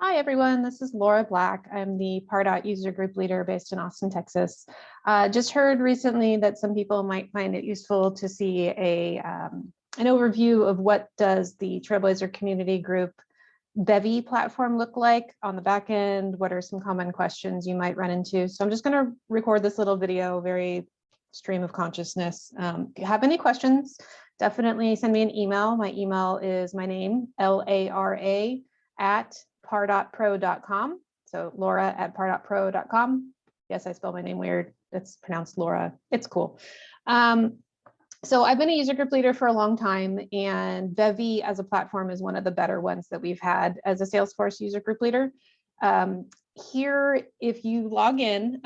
Hi, everyone. This is Laura Black. I'm the Pardot user group leader based in Austin, Texas. Just heard recently that some people might find it useful to see an overview of what does the Trailblazer community group Bevy platform look like on the back end. What are some common questions you might run into? So I'm just going to record this little video, very stream of consciousness. If you have any questions, definitely send me an email. My email is my name, LARA @PardotPro.com. So Laura at PardotPro.com. Yes, I spell my name weird. It's pronounced Laura. It's cool. So I've been a user group leader for a long time, and Bevy as a platform is one of the better ones that we've had as a Salesforce user group leader. Here, if you log in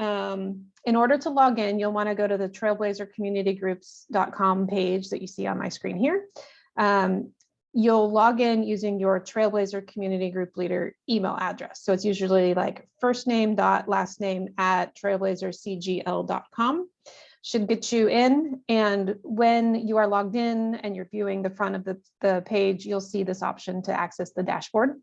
order to log in, you'll want to go to the trailblazercommunitygroups.com page that you see on my screen here. You'll log in using your Trailblazer community group leader email address. So it's usually like first name dot last name at trailblazercgl.com. Should get you in. And when you are logged in and you're viewing the front of the page, you'll see this option to access the dashboard.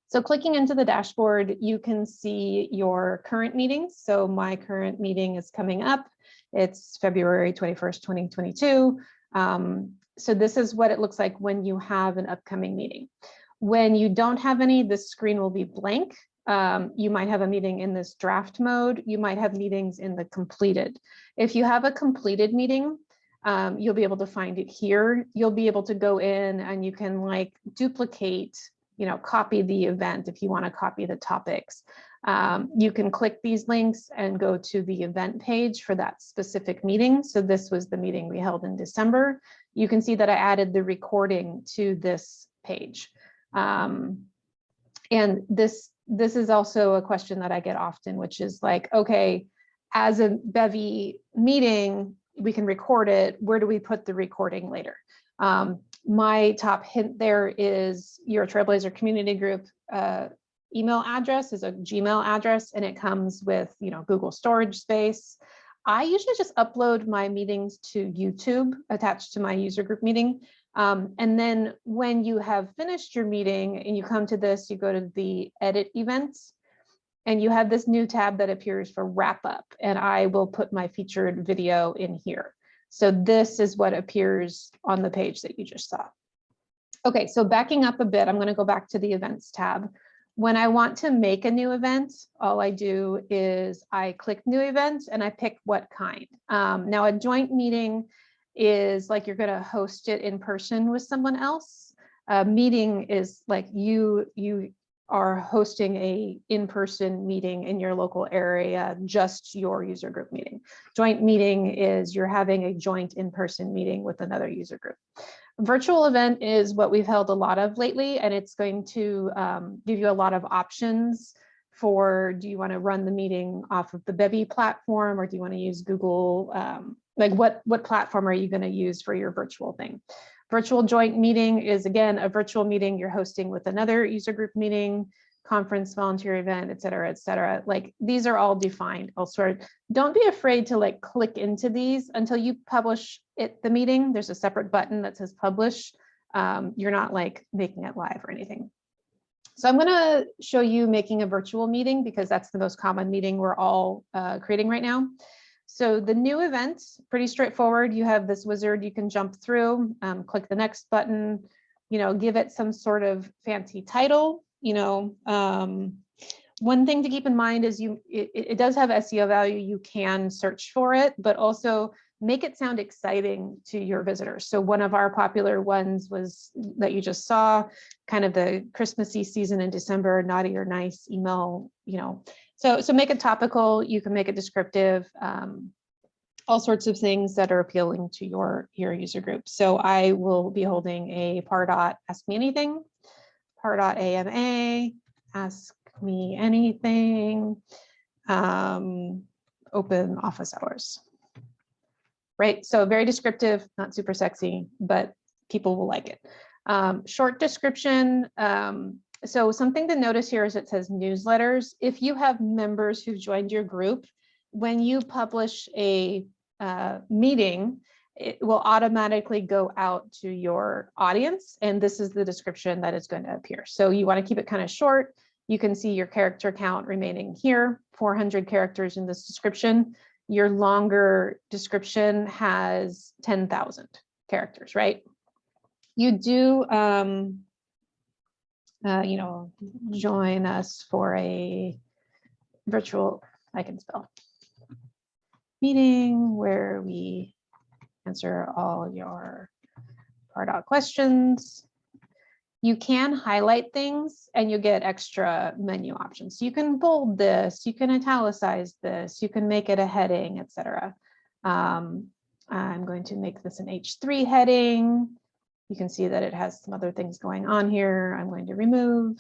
So clicking into the dashboard, you can see your current meetings. So my current meeting is coming up. It's February 21st, 2022. So this is what it looks like when you have an upcoming meeting. When you don't have any, this screen will be blank. You might have a meeting in this draft mode. You might have meetings in the completed. If you have a completed meeting, you'll be able to find it here. You'll be able to go in and you can like duplicate, copy the event if you want to copy the topics. You can click these links and go to the event page for that specific meeting. So this was the meeting we held in December. You can see that I added the recording to this page. And this is also a question that I get often, which is like, okay, as a Bevy meeting, we can record it. Where do we put the recording later? My top hint there is your Trailblazer community group email address is a Gmail address, and it comes with Google storage space. I usually just upload my meetings to YouTube attached to my user group meeting. And then when you have finished your meeting and you come to this, you go to the edit events and you have this new tab that appears for wrap up, and I will put my featured video in here. So this is what appears on the page that you just saw. Okay, so backing up a bit, I'm going to go back to the events tab. When I want to make a new event, all I do is I click new event and I pick what kind. Now a joint meeting is like you're going to host it in person with someone else. A meeting is like you are hosting a in-person meeting in your local area, just your user group meeting. Joint meeting is you're having a joint in-person meeting with another user group. Virtual event is what we've held a lot of lately, and it's going to give you a lot of options for, do you want to run the meeting off of the Bevy platform, or do you want to use Google? Like what platform are you going to use for your virtual thing? Virtual joint meeting is, again, a virtual meeting you're hosting with another user group meeting, conference, volunteer event, et cetera, et cetera. Like these are all defined elsewhere. Don't be afraid to like click into these until you publish the meeting. There's a separate button that says publish. You're not like making it live or anything. So I'm going to show you making a virtual meeting because that's the most common meeting we're all creating right now. So the new event, pretty straightforward. You have this wizard you can jump through, click the next button, give it some sort of fancy title. One thing to keep in mind is it does have SEO value. You can search for it, but also make it sound exciting to your visitors. So one of our popular ones was that you just saw, kind of the Christmassy season in December, naughty or nice email, So make it topical. You can make it descriptive, all sorts of things that are appealing to your user group. So I will be holding a Pardot Ask Me Anything, Pardot AMA, Ask Me Anything, open office hours. Right, so very descriptive, not super sexy, but people will like it. Short description. So something to notice here is it says newsletters. If you have members who've joined your group, when you publish a meeting, it will automatically go out to your audience, and this is the description that is going to appear. So you want to keep it kind of short. You can see your character count remaining here, 400 characters in this description. Your longer description has 10,000 characters, right? You do, you know, join us for a virtual, I can spell, meeting where we answer all your Pardot questions. You can highlight things and you get extra menu options. You can bold this, you can italicize this, you can make it a heading, etc. I'm going to make this an H3 heading. You can see that it has some other things going on here. I'm going to remove.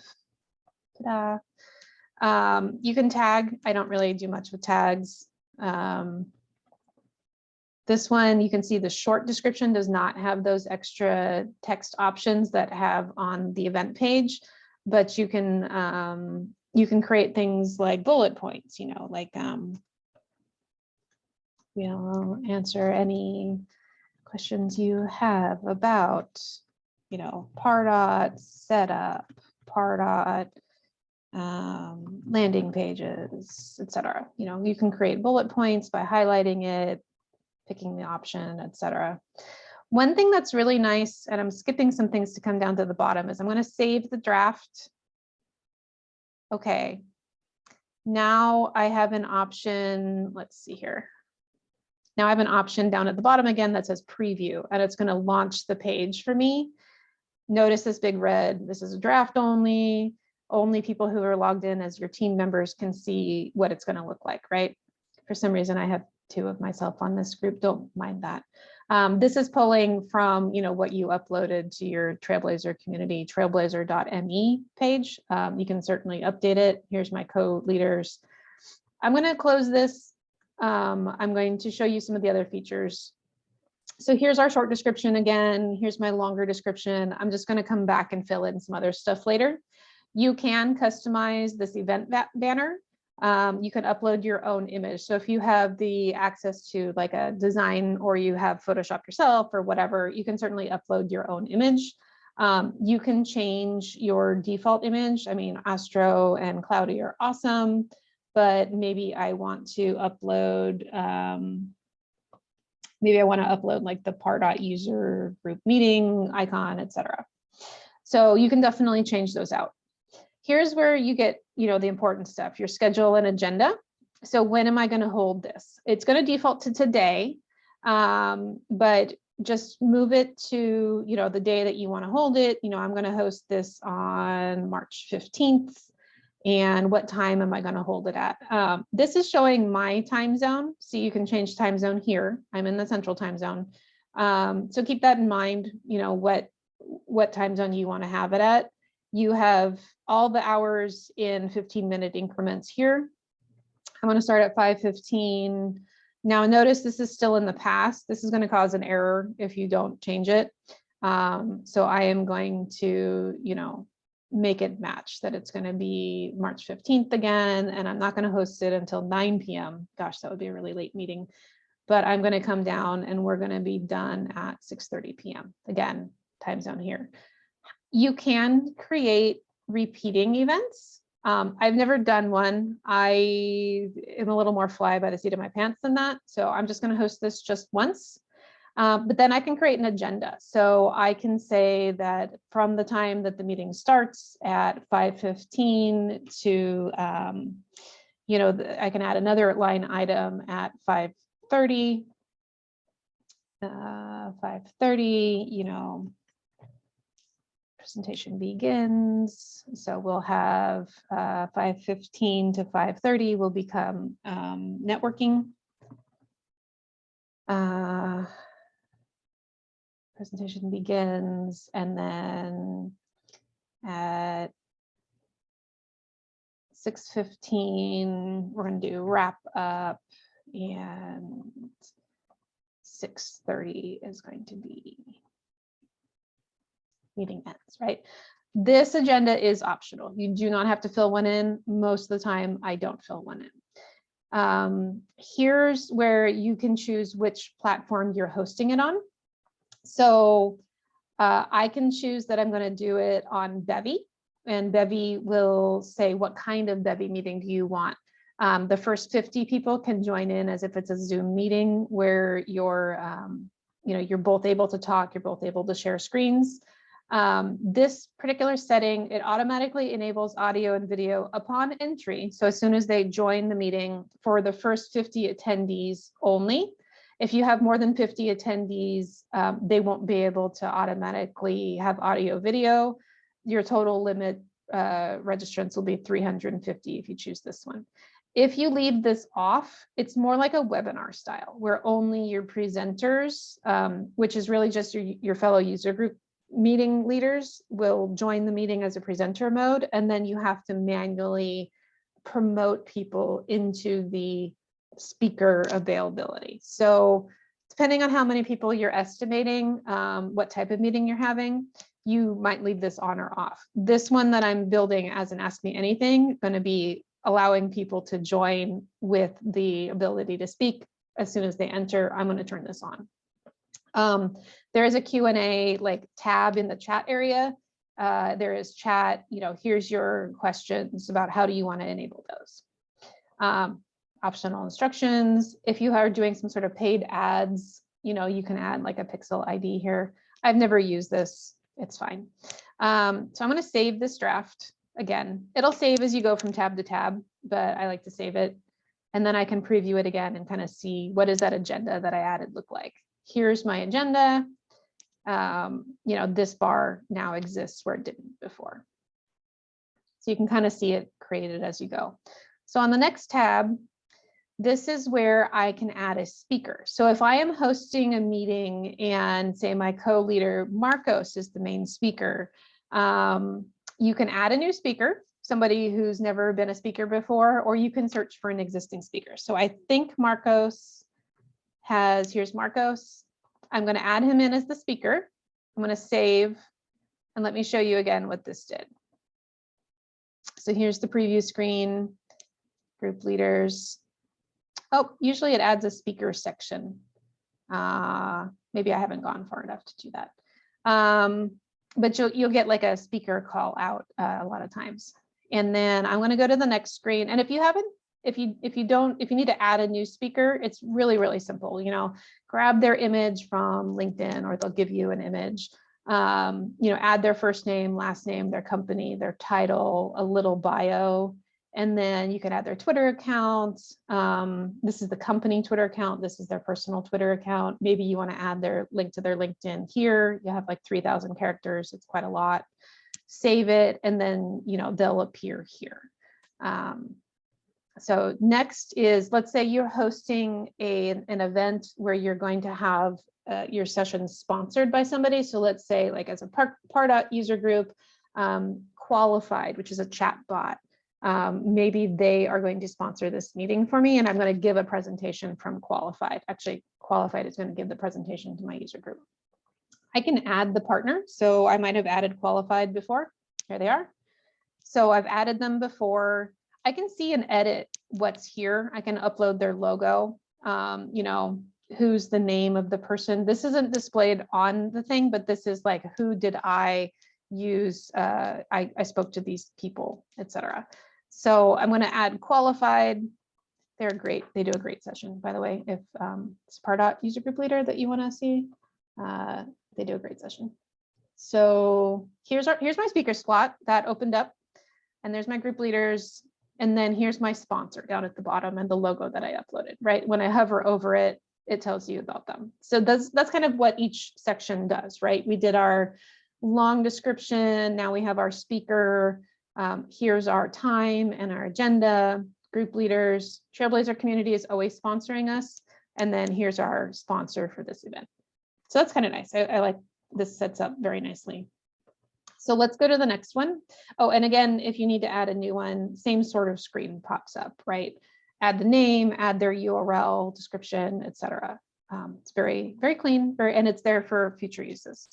Ta-da. You can tag. I don't really do much with tags. This one, you can see the short description does not have those extra text options that have on the event page, but you can create things like bullet points, you know, like we'll answer any questions you have about, you know, Pardot setup, Pardot landing pages, etc. You know, you can create bullet points by highlighting it, picking the option, etc. One thing that's really nice, and I'm skipping some things to come down to the bottom, is I'm going to save the draft. Okay, now I have an option. Let's see here. Now I have an option down at the bottom again that says preview, and it's going to launch the page for me. Notice this big red. This is a draft only. Only people who are logged in as your team members can see what it's going to look like, right? For some reason, I have 2 of myself on this group. Don't mind that. This is pulling from, you know, what you uploaded to your Trailblazer community, trailblazer.me page. You can certainly update it. Here's my co-leaders. I'm going to close this. I'm going to show you some of the other features. So here's our short description again. Here's my longer description. I'm just going to come back and fill in some other stuff later. You can customize this event banner. You can upload your own image. So if you have the access to like a design, or you have Photoshop yourself or whatever, you can certainly upload your own image. You can change your default image. I mean, Astro and Cloudy are awesome, but maybe I want to upload, like the Pardot user group meeting icon, etc. So you can definitely change those out. Here's where you get, you know, the important stuff, your schedule and agenda. So when am I going to hold this? It's going to default to today, but just move it to, you know, the day that you want to hold it. You know, I'm going to host this on March 15th. And what time am I going to hold it at? This is showing my time zone. So you can change time zone here. I'm in the central time zone. So keep that in mind, you know, what time zone you want to have it at. You have all the hours in 15-minute increments here. I'm going to start at 5:15. Now notice this is still in the past. This is going to cause an error if you don't change it. So I am going to, you know, make it match that it's going to be March 15th again, and I'm not going to host it until 9 p.m. Gosh, that would be a really late meeting. But I'm going to come down and we're going to be done at 6:30 p.m. Again, time zone here. You can create repeating events. I've never done one. I am a little more fly by the seat of my pants than that. So I'm just going to host this just once. But then I can create an agenda. So I can say that from the time that the meeting starts at 5:15 to, you know, I can add another line item at 5:30. 5:30, you know, presentation begins. So we'll have 5:15 to 5:30 will become networking. Presentation begins, and then at 6:15, we're going to do wrap up, and 6:30 is going to be meeting ends, right? This agenda is optional. You do not have to fill one in. Most of the time, I don't fill one in. Here's where you can choose which platform you're hosting it on. So I can choose that I'm going to do it on Bevy, and Bevy will say what kind of Bevy meeting do you want. The first 50 people can join in as if it's a Zoom meeting where you're both able to talk, you're both able to share screens. This particular setting, it automatically enables audio and video upon entry. So as soon as they join the meeting, for the first 50 attendees only. If you have more than 50 attendees, they won't be able to automatically have audio video. Your total limit registrants will be 350 if you choose this one. If you leave this off, it's more like a webinar style where only your presenters, which is really just your fellow user group meeting leaders, will join the meeting as a presenter mode, and then you have to manually promote people into the speaker availability. So depending on how many people you're estimating, what type of meeting you're having, you might leave this on or off. This one that I'm building as an Ask Me Anything, going to be allowing people to join with the ability to speak as soon as they enter. I'm going to turn this on. There is a Q&A tab in the chat area. There is chat, here's your questions about how do you want to enable those. Optional instructions. If you are doing some sort of paid ads, you can add like a pixel ID here. I've never used this. It's fine. So I'm going to save this draft. Again, it'll save as you go from tab to tab, but I like to save it. And then I can preview it again and kind of see what does that agenda that I added look like. Here's my agenda. This bar now exists where it didn't before. So you can kind of see it created as you go. So on the next tab, this is where I can add a speaker. So if I am hosting a meeting and say my co-leader Marcos is the main speaker, you can add a new speaker, somebody who's never been a speaker before, or you can search for an existing speaker. So I think Marcos here's Marcos. I'm going to add him in as the speaker. I'm going to save, and let me show you again what this did. So here's the preview screen, group leaders. Oh, usually it adds a speaker section. Maybe I haven't gone far enough to do that. But you'll get like a speaker call out a lot of times. And then I'm going to go to the next screen. And if you need to add a new speaker, it's really, really simple. Grab their image from LinkedIn, or they'll give you an image. Add their first name, last name, their company, their title, a little bio. And then you can add their Twitter account. This is the company Twitter account. This is their personal Twitter account. Maybe you want to add their link to their LinkedIn here. You have like 3,000 characters. It's quite a lot. Save it, and then they'll appear here. So next is, let's say you're hosting an event where you're going to have your session sponsored by somebody. So let's say like as a Pardot user group, Qualified, which is a chat bot. Maybe they are going to sponsor this meeting for me, and I'm going to give a presentation from Qualified. Actually, Qualified is going to give the presentation to my user group. I can add the partner. So I might have added Qualified before. Here they are. So I've added them before. I can see and edit what's here. I can upload their logo, who's the name of the person. This isn't displayed on the thing, but this is like, who did I use? I spoke to these people, etc. So I'm going to add Qualified. They're great. They do a great session, by the way. If it's Pardot user group leader that you want to see, they do a great session. So here's my speaker slot that opened up, and there's my group leaders. And then here's my sponsor down at the bottom and the logo that I uploaded, right? When I hover over it, it tells you about them. So that's kind of what each section does, right? We did our long description. Now we have our speaker. Here's our time and our agenda, group leaders. Trailblazer community is always sponsoring us. And then here's our sponsor for this event. So that's kind of nice. I like this, sets up very nicely. So let's go to the next one. Oh, and again, if you need to add a new one, same sort of screen pops up, right? Add the name, add their URL, description, etc. It's very, very clean, and it's there for future uses.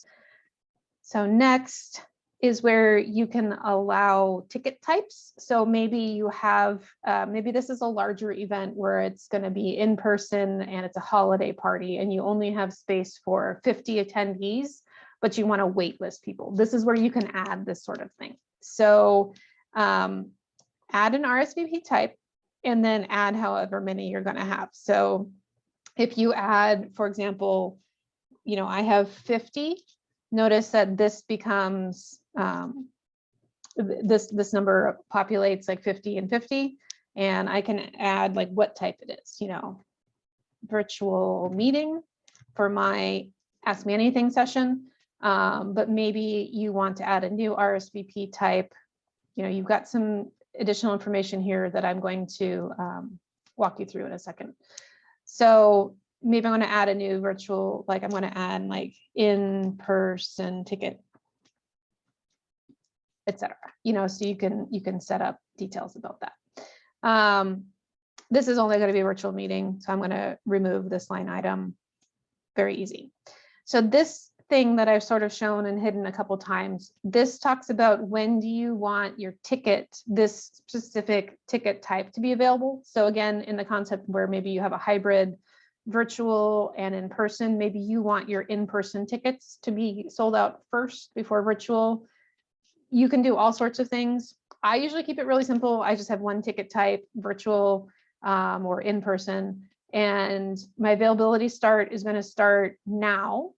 So next, is where you can allow ticket types. So maybe you have, maybe this is a larger event where it's going to be in person and it's a holiday party and you only have space for 50 attendees, but you want to wait list people. This is where you can add this sort of thing. So add an RSVP type and then add however many you're going to have. So if you add, for example, I have 50, notice that this becomes, this number populates like 50 and 50, and I can add like what type it is, virtual meeting for my Ask Me Anything session. But maybe you want to add a new RSVP type. You've got some additional information here that I'm going to walk you through in a second. So maybe I'm going to add a new virtual, like I'm going to add like in-person ticket, etc. So you can set up details about that. This is only going to be a virtual meeting, so I'm going to remove this line item. Very easy. So this thing that I've sort of shown and hidden a couple times, this talks about when do you want your ticket, this specific ticket type, to be available. So again, in the concept where maybe you have a hybrid virtual and in person, maybe you want your in-person tickets to be sold out first before virtual. You can do all sorts of things. I usually keep it really simple. I just have one ticket type, virtual or in person, and my availability start is going to start now.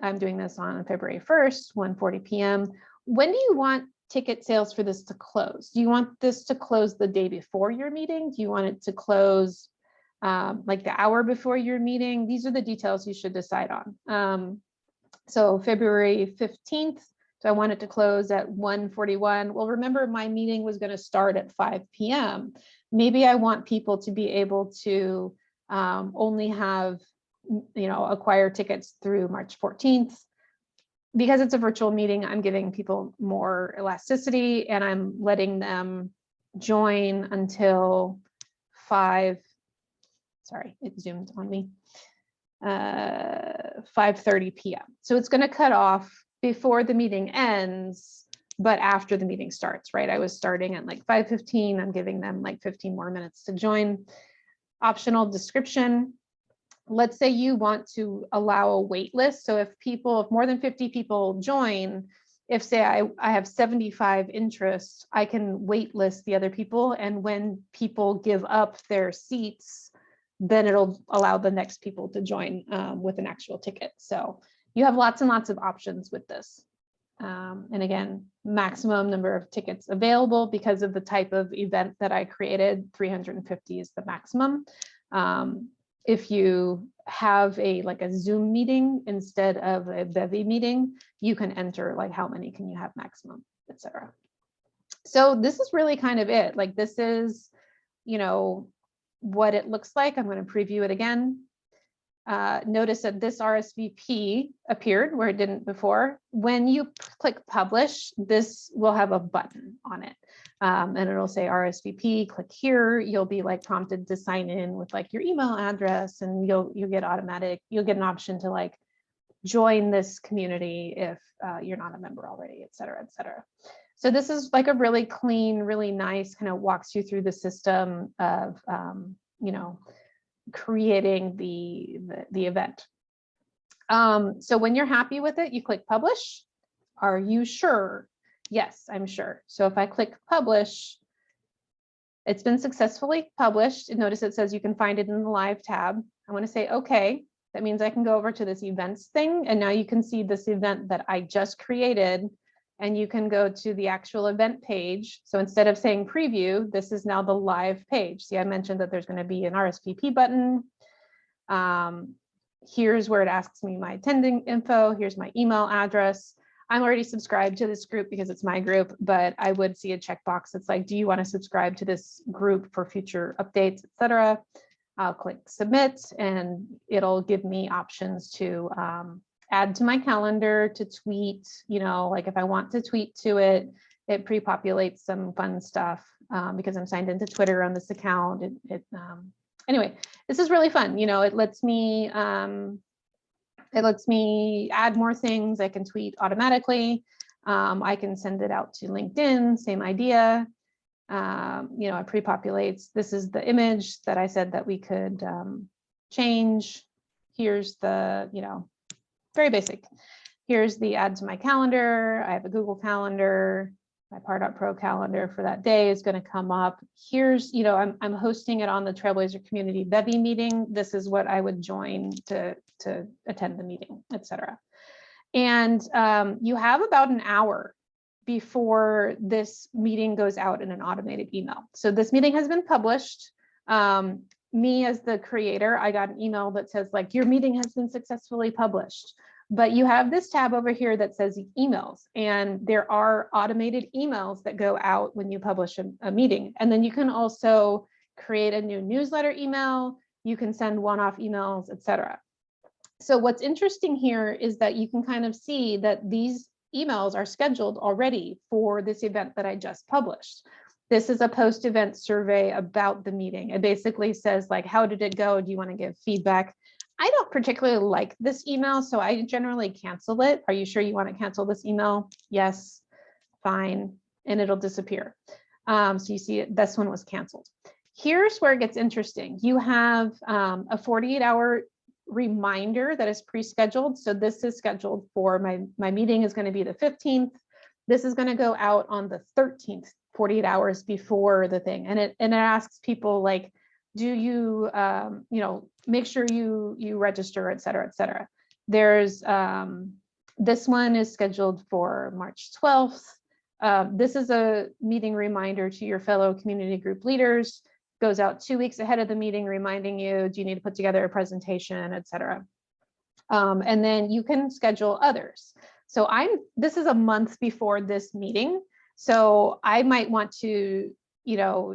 I'm doing this on February 1st, 1:40 p.m. When do you want ticket sales for this to close? Do you want this to close the day before your meeting? Do you want it to close like the hour before your meeting? These are the details you should decide on. So February 15th, so I want it to close at 1:41. Well, remember my meeting was going to start at 5 p.m. Maybe I want people to be able to only have, acquire tickets through March 14th. Because it's a virtual meeting, I'm giving people more elasticity and I'm letting them join until 5, sorry, it zoomed on me, 5:30 p.m. So it's going to cut off before the meeting ends, but after the meeting starts, right? I was starting at like 5:15. I'm giving them like 15 more minutes to join. Optional description. Let's say you want to allow a wait list. So if more than 50 people join, if say I have 75 interests, I can wait list the other people. And when people give up their seats, then it'll allow the next people to join with an actual ticket. So you have lots and lots of options with this. And again, maximum number of tickets available because of the type of event that I created, 350 is the maximum. If you have like a Zoom meeting instead of a Bevy meeting, you can enter like how many can you have maximum, etc. So this is really kind of it. Like this is, what it looks like. I'm going to preview it again. Notice that this RSVP appeared where it didn't before. When you click publish, this will have a button on it. And it'll say RSVP, click here. You'll be like prompted to sign in with like your email address, and you'll get an option to like join this community if you're not a member already, et cetera, et cetera. So this is like a really clean, really nice, kind of walks you through the system of, creating the event. So when you're happy with it, you click publish. Are you sure? Yes, I'm sure. So if I click publish, it's been successfully published. Notice it says you can find it in the live tab. I want to say, okay, that means I can go over to this events thing. And now you can see this event that I just created, and you can go to the actual event page. So instead of saying preview, this is now the live page. See, I mentioned that there's going to be an RSVP button. Here's where it asks me my attending info. Here's my email address. I'm already subscribed to this group because it's my group, but I would see a checkbox that's like, do you want to subscribe to this group for future updates, etc. I'll click submit, and it'll give me options to add to my calendar, to tweet, like if I want to tweet to it, it pre-populates some fun stuff because I'm signed into Twitter on this account. Anyway, this is really fun. It lets me add more things. I can tweet automatically. I can send it out to LinkedIn, same idea. It pre-populates. This is the image that I said that we could change. Here's the, very basic. Here's the add to my calendar. I have a Google Calendar. My PardotPro calendar for that day is going to come up. Here's, I'm hosting it on the Trailblazer Community Bevy meeting. This is what I would join to attend the meeting, etc. And you have about an hour before this meeting goes out in an automated email. So this meeting has been published. Me as the creator, I got an email that says like, your meeting has been successfully published. But you have this tab over here that says emails, and there are automated emails that go out when you publish a meeting. And then you can also create a new newsletter email. You can send one-off emails, etc. So what's interesting here is that you can kind of see that these emails are scheduled already for this event that I just published. This is a post-event survey about the meeting. It basically says like, how did it go? Do you want to give feedback? I don't particularly like this email, so I generally cancel it. Are you sure you want to cancel this email? Yes, fine, and it'll disappear. So you see this one was canceled. Here's where it gets interesting. You have a 48-hour reminder that is pre-scheduled. So this is scheduled for my meeting is going to be the 15th. This is going to go out on the 13th, 48 hours before the thing. And it asks people like, do you, make sure you register, et cetera, et cetera. There's, this one is scheduled for March 12th. This is a meeting reminder to your fellow community group leaders. Goes out 2 weeks ahead of the meeting, reminding you, do you need to put together a presentation, et cetera. And then you can schedule others. So this is a month before this meeting. So I might want to,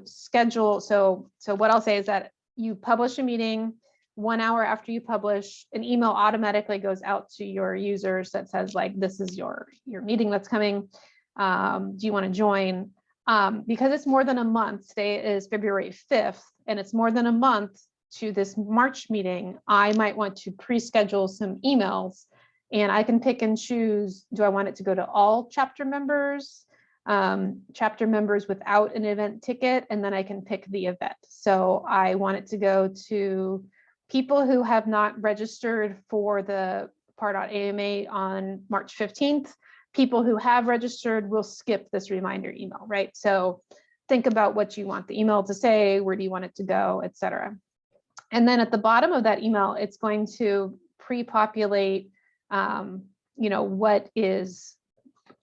schedule. So what I'll say is that you publish a meeting, 1 hour after you publish, an email automatically goes out to your users that says like, this is your meeting that's coming. Do you want to join? Because it's more than a month, today is February 5th, and it's more than a month to this March meeting, I might want to pre-schedule some emails, and I can pick and choose, do I want it to go to all chapter members without an event ticket, and then I can pick the event. So I want it to go to people who have not registered for the Pardot AMA on March 15th. People who have registered will skip this reminder email, right? So think about what you want the email to say, where do you want it to go, et cetera. And then at the bottom of that email, it's going to pre-populate, what is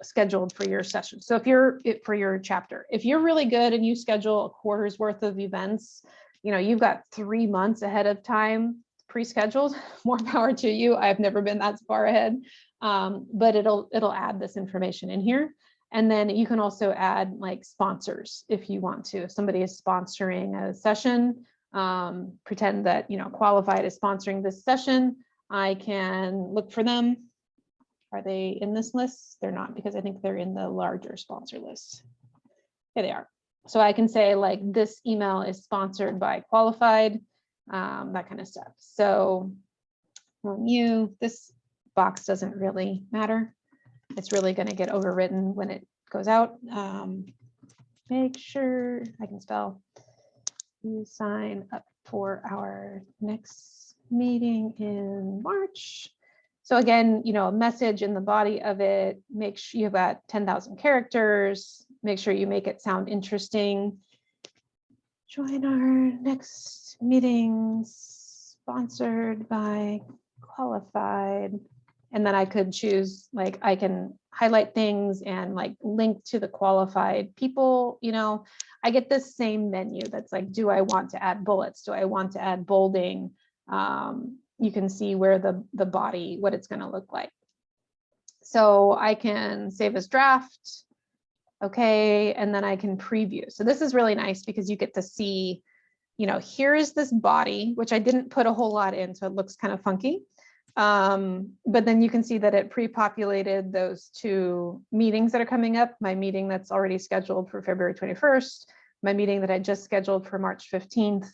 scheduled for your session. So for your chapter, if you're really good and you schedule a quarter's worth of events, you've got 3 months ahead of time pre-scheduled, more power to you. I've never been that far ahead. But it'll add this information in here. And then you can also add like sponsors if you want to. If somebody is sponsoring a session, pretend that, Qualified is sponsoring this session, I can look for them. Are they in this list? They're not, because I think they're in the larger sponsor list. Here they are. So I can say like, this email is sponsored by Qualified, that kind of stuff. So this box doesn't really matter. It's really going to get overwritten when it goes out. Make sure I can spell. You sign up for our next meeting in March. So again, a message in the body of it, make sure you've got 10,000 characters, make sure you make it sound interesting. Join our next meeting sponsored by Qualified. And then I could choose, like, I can highlight things and like link to the qualified people. I get this same menu that's like, do I want to add bullets? Do I want to add bolding? You can see where the body, what it's going to look like. So I can save as draft. Okay, and then I can preview. So this is really nice because you get to see, here is this body, which I didn't put a whole lot in, so it looks kind of funky. But then you can see that it pre-populated those 2 meetings that are coming up, my meeting that's already scheduled for February 21st, my meeting that I just scheduled for March 15th,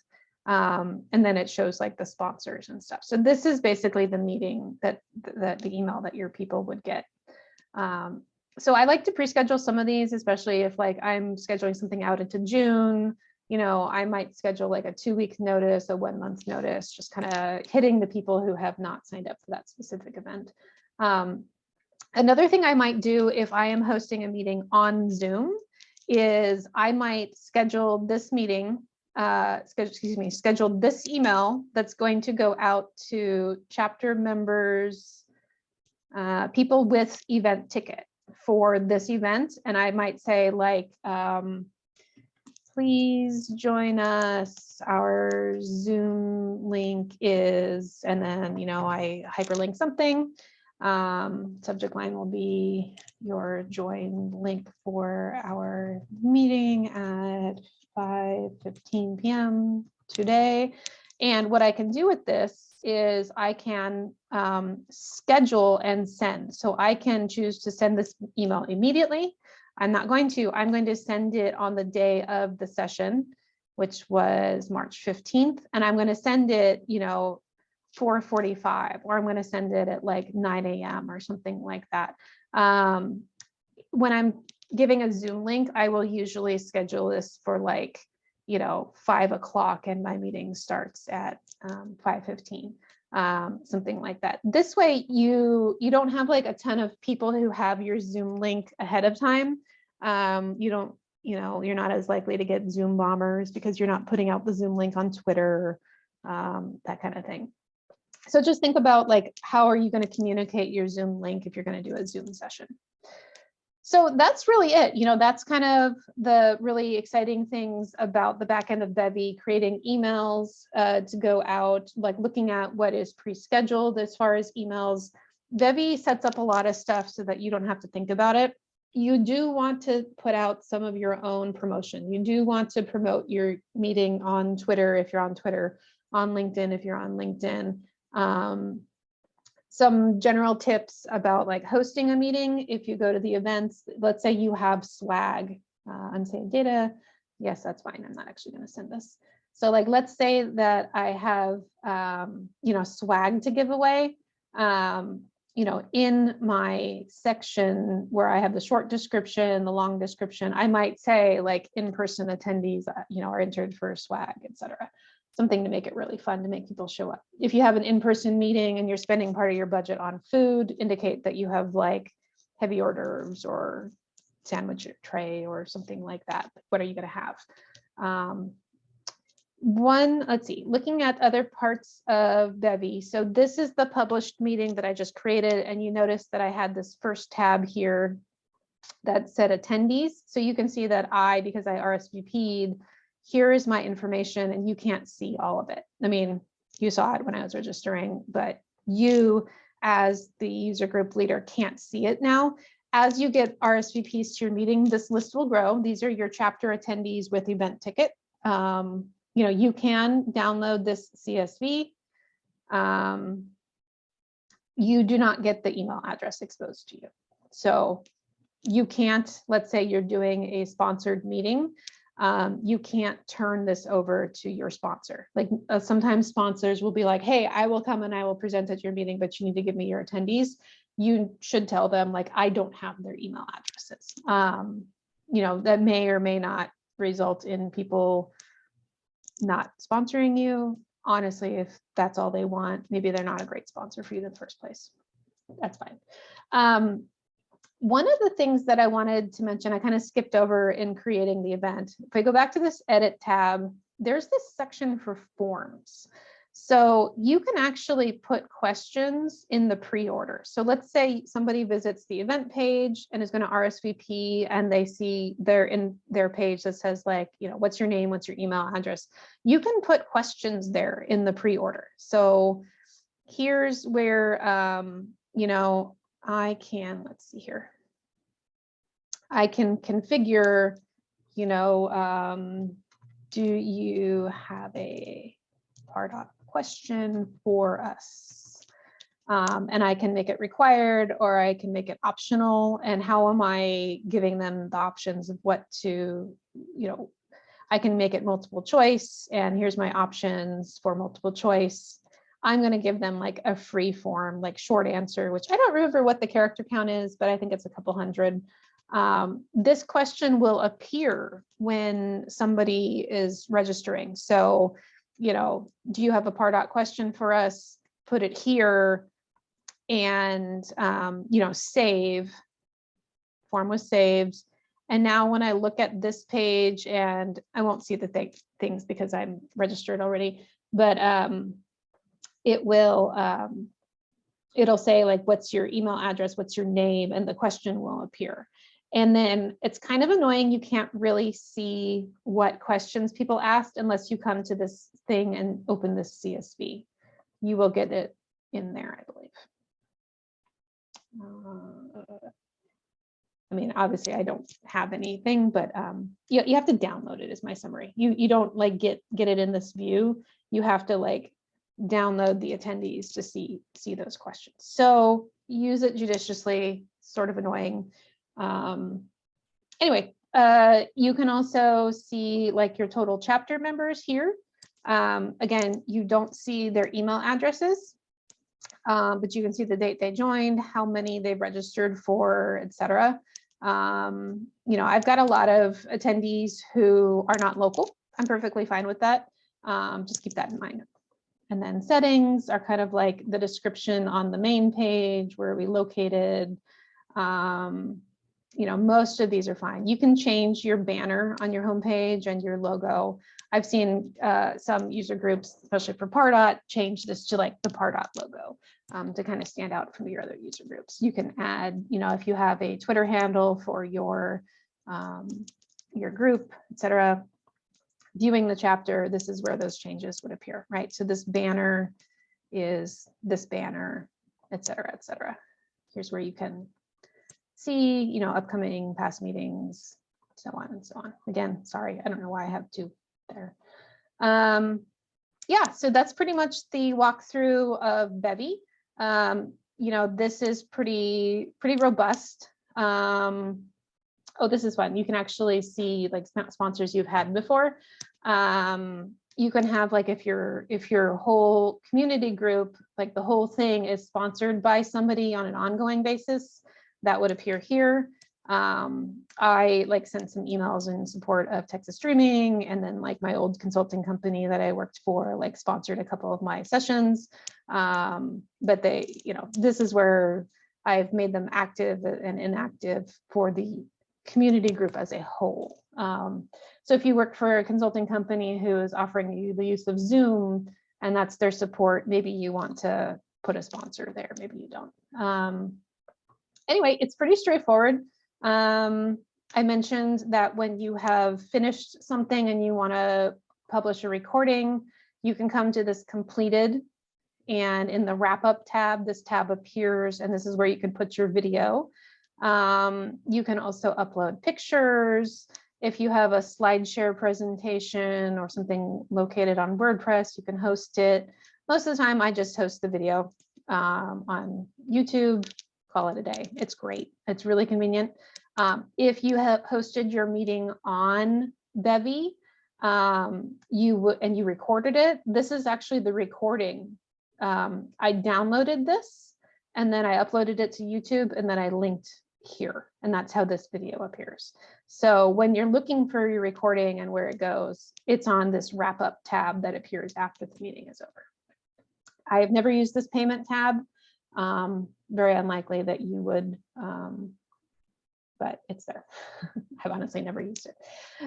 and then it shows like the sponsors and stuff. So this is basically the meeting that the email that your people would get. So I like to pre-schedule some of these, especially if like I'm scheduling something out into June. You know, I might schedule like a 2-week notice, a 1-month notice, just kind of hitting the people who have not signed up for that specific event. Another thing I might do if I am hosting a meeting on Zoom is I might schedule this meeting, schedule this email that's going to go out to chapter members, people with event ticket for this event. And I might say like, please join us. Our Zoom link is, and then, you know, I hyperlink something. Subject line will be your join link for our meeting at 5:15 p.m. today. And what I can do with this is I can schedule and send. So I can choose to send this email immediately. I'm going to send it on the day of the session, which was March 15th. And I'm going to send it, you know, 4:45, or I'm going to send it at like 9 a.m. or something like that. When I'm giving a Zoom link, I will usually schedule this for like, you know, 5 o'clock, and my meeting starts at 5:15, something like that. This way, you don't have like a ton of people who have your Zoom link ahead of time. You don't, you know, you're not as likely to get Zoom bombers because you're not putting out the Zoom link on Twitter, that kind of thing. So just think about like, how are you going to communicate your Zoom link if you're going to do a Zoom session? So that's really it. You know, that's kind of the really exciting things about the back end of Bevy, creating emails to go out, like looking at what is pre-scheduled as far as emails. Bevy sets up a lot of stuff so that you don't have to think about it. You do want to put out some of your own promotion. You do want to promote your meeting on Twitter if you're on Twitter, on LinkedIn if you're on LinkedIn. Some general tips about like hosting a meeting. If you go to the events, let's say you have swag, unsaved data. Yes, that's fine. I'm not actually going to send this. So like, let's say that I have, you know, swag to give away. You know, in my section where I have the short description, the long description, I might say like in-person attendees, you know, are entered for swag, etc. Something to make it really fun to make people show up. If you have an in-person meeting and you're spending part of your budget on food, indicate that you have like heavy hors d'oeuvres or sandwich tray or something like that. What are you going to have? Let's see, looking at other parts of Bevy. So this is the published meeting that I just created. And you notice that I had this first tab here that said attendees. So you can see that because I RSVP'd, here is my information, and you can't see all of it. I mean, you saw it when I was registering, but you as the user group leader can't see it now. As you get RSVPs to your meeting, this list will grow. These are your chapter attendees with event ticket. You know, you can download this CSV. You do not get the email address exposed to you. So you can't, let's say you're doing a sponsored meeting, you can't turn this over to your sponsor. Like sometimes sponsors will be like, hey, I will come and I will present at your meeting, but you need to give me your attendees. You should tell them like, I don't have their email addresses. You know, that may or may not result in people not sponsoring you. Honestly, if that's all they want, maybe they're not a great sponsor for you in the first place. That's fine. One of the things that I wanted to mention, I kind of skipped over in creating the event. If I go back to this edit tab, there's this section for forms. So you can actually put questions in the pre-order. So let's say somebody visits the event page and is going to RSVP, and they see in their page that says like, you know, what's your name, what's your email address. You can put questions there in the pre-order. So here's where, you know, let's see here. I can configure, you know, do you have a Pardot question for us? And I can make it required, or I can make it optional. And how am I giving them the options of what to, you know, I can make it multiple choice, and here's my options for multiple choice. I'm going to give them like a free form, like short answer, which I don't remember what the character count is, but I think it's a couple hundred. This question will appear when somebody is registering. So, you know, do you have a Pardot question for us? Put it here and, you know, save. Form was saved. And now when I look at this page, and I won't see the things because I'm registered already, but it will, it'll say like, what's your email address, what's your name, and the question will appear. And then it's kind of annoying. You can't really see what questions people asked unless you come to this thing and open this CSV. You will get it in there, I believe. I mean, obviously I don't have anything, but you have to download it as my summary. You don't like get it in this view. You have to like download the attendees to see those questions. So use it judiciously, sort of annoying. Anyway, you can also see like your total chapter members here. Again, you don't see their email addresses, but you can see the date they joined, how many they've registered for, etc. You know, I've got a lot of attendees who are not local. I'm perfectly fine with that. Just keep that in mind. And then settings are kind of like the description on the main page, where are we located. You know, most of these are fine. You can change your banner on your homepage and your logo. I've seen some user groups, especially for Pardot, change this to like the Pardot logo to kind of stand out from your other user groups. You can add, you know, if you have a Twitter handle for your group, etc. Viewing the chapter, this is where those changes would appear, right? So this banner is this banner, etc., etc. Here's where you can see, you know, upcoming past meetings, so on and so on. Again, sorry, I don't know why I have two there. Yeah, so that's pretty much the walkthrough of Bevy. You know, this is pretty robust. Oh, this is fun. You can actually see like sponsors you've had before. You can have like if your whole community group, like the whole thing is sponsored by somebody on an ongoing basis, that would appear here. I like sent some emails in support of Texas Streaming, and then like my old consulting company that I worked for like sponsored a couple of my sessions. But they, you know, this is where I've made them active and inactive for the community group as a whole. So if you work for a consulting company who is offering you the use of Zoom and that's their support, maybe you want to put a sponsor there, maybe you don't. Anyway, it's pretty straightforward. I mentioned that when you have finished something and you want to publish a recording, you can come to this completed, and in the wrap up tab, this tab appears, and this is where you can put your video. You can also upload pictures. If you have a SlideShare presentation or something located on WordPress, you can host it. Most of the time, I just host the video on YouTube. Call it a day. It's great. It's really convenient. If you have hosted your meeting on Bevy, you recorded it, this is actually the recording. I downloaded this and then I uploaded it to YouTube and then I linked here, and that's how this video appears. So when you're looking for your recording and where it goes, it's on this wrap up tab that appears after the meeting is over. I have never used this payment tab. Very unlikely that you would, but it's there. I've honestly never used it.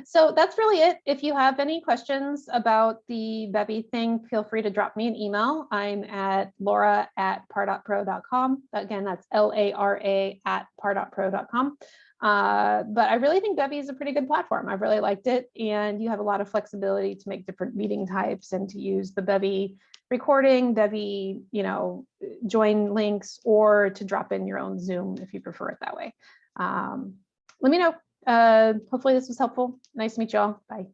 So that's really it. If you have any questions about the Bevy thing, feel free to drop me an email. I'm at laura@pardotpro.com. Again, that's LARA@pardotpro.com. But I really think Bevy is a pretty good platform. I've really liked it, and you have a lot of flexibility to make different meeting types and to use the Bevy recording, Bevy, you know, join links, or to drop in your own Zoom if you prefer it that way. Let me know. Hopefully this was helpful. Nice to meet y'all. Bye.